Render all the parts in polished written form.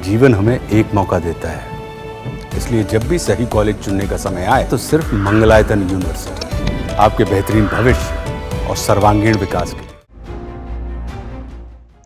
जीवन हमें एक मौका देता है, इसलिए जब भी सही कॉलेज चुनने का समय आए तो सिर्फ मंगलायतन यूनिवर्सिटी आपके बेहतरीन भविष्य और सर्वांगीण विकास के लिए।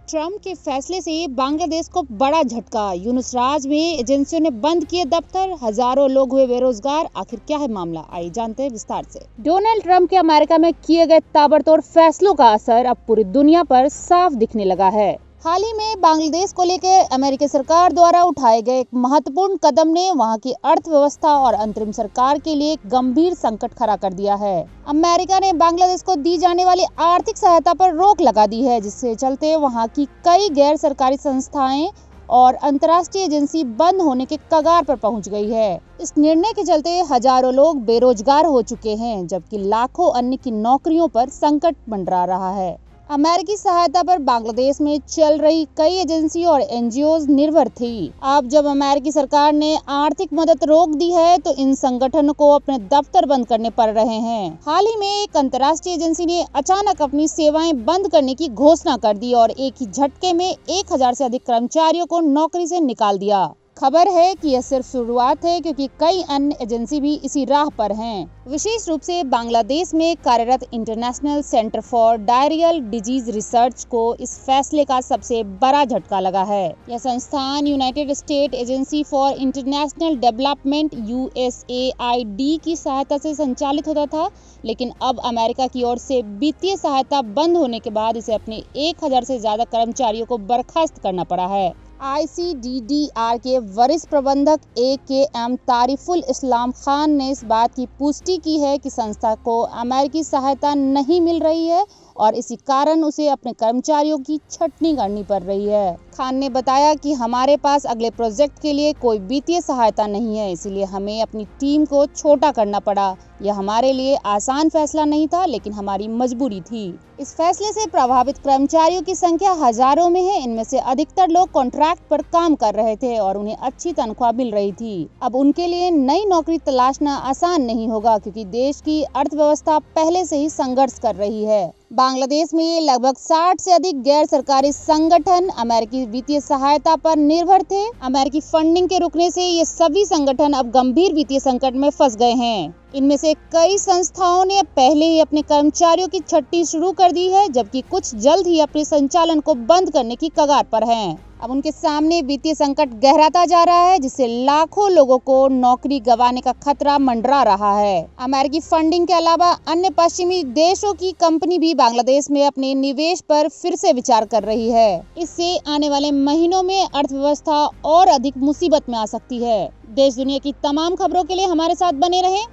ट्रंप के फैसले से बांग्लादेश को बड़ा झटका। यूनुस राज में एजेंसियों ने बंद किए दफ्तर, हजारों लोग हुए बेरोजगार। आखिर क्या है मामला, आइए जानते हैं विस्तार से। डोनाल्ड ट्रंप के अमेरिका में किए गए ताबड़तोड़ फैसलों का असर अब पूरी दुनिया पर साफ दिखने लगा है। हाल ही में बांग्लादेश को लेकर अमेरिकी सरकार द्वारा उठाए गए एक महत्वपूर्ण कदम ने वहां की अर्थव्यवस्था और अंतरिम सरकार के लिए एक गंभीर संकट खड़ा कर दिया है। अमेरिका ने बांग्लादेश को दी जाने वाली आर्थिक सहायता पर रोक लगा दी है, जिससे चलते वहां की कई गैर सरकारी संस्थाएं और अंतर्राष्ट्रीय एजेंसी बंद होने के कगार पर पहुंच गई है। इस निर्णय के चलते हजारों लोग बेरोजगार हो चुके हैं, जबकि लाखों अन्य की नौकरियों पर संकट मंडरा रहा है। अमेरिकी सहायता पर बांग्लादेश में चल रही कई एजेंसी और एनजीओज निर्भर थी। अब जब अमेरिकी सरकार ने आर्थिक मदद रोक दी है तो इन संगठनों को अपने दफ्तर बंद करने पड़ रहे हैं। हाल ही में एक अंतर्राष्ट्रीय एजेंसी ने अचानक अपनी सेवाएं बंद करने की घोषणा कर दी और एक ही झटके में 1000 से अधिक कर्मचारियों को नौकरी से निकाल दिया। खबर है कि यह सिर्फ शुरुआत है, क्योंकि कई अन्य एजेंसी भी इसी राह पर हैं। विशेष रूप से बांग्लादेश में कार्यरत international centre for diarrhoeal disease research को इस फैसले का सबसे बड़ा झटका लगा है। यह संस्थान United state agency for international development USAID की सहायता से संचालित होता था, लेकिन अब अमेरिका की ओर से वित्तीय सहायता बंद होने के बाद इसे अपने 1000 से ज्यादा कर्मचारियों को बर्खास्त करना पड़ा है। ICDDR के वरिष्ठ प्रबंधक AKM तारिफुल इस्लाम खान ने इस बात की पुष्टि की है कि संस्था को अमेरिकी सहायता नहीं मिल रही है और इसी कारण उसे अपने कर्मचारियों की छटनी करनी पड़ रही है। खान ने बताया कि हमारे पास अगले प्रोजेक्ट के लिए कोई वित्तीय सहायता नहीं है, इसलिए हमें अपनी टीम को छोटा करना पड़ा। यह हमारे लिए आसान फैसला नहीं था, लेकिन हमारी मजबूरी थी। इस फैसले से प्रभावित कर्मचारियों की संख्या हजारों में है। इनमें से अधिकतर लोग कॉन्ट्रैक्ट पर काम कर रहे थे और उन्हें अच्छी तनख्वाह मिल रही थी। अब उनके लिए नई नौकरी तलाशना आसान नहीं होगा, क्योंकि देश की अर्थव्यवस्था पहले से ही संघर्ष कर रही है। बांग्लादेश में लगभग 60 से अधिक गैर सरकारी संगठन अमेरिकी वित्तीय सहायता पर निर्भर थे। अमेरिकी फंडिंग के रुकने से ये सभी संगठन अब गंभीर वित्तीय संकट में फंस गए हैं। इनमें से कई संस्थाओं ने पहले ही अपने कर्मचारियों की छटनी शुरू कर दी है, जबकि कुछ जल्द ही अपने संचालन को बंद करने की कगार पर हैं। अब उनके सामने वित्तीय संकट गहराता जा रहा है, जिससे लाखों लोगों को नौकरी गंवाने का खतरा मंडरा रहा है। अमेरिकी फंडिंग के अलावा अन्य पश्चिमी देशों की कंपनी भी बांग्लादेश में अपने निवेश पर फिर से विचार कर रही है। इससे आने वाले महीनों में अर्थव्यवस्था और अधिक मुसीबत में आ सकती है। देश दुनिया की तमाम खबरों के लिए हमारे साथ बने रहें।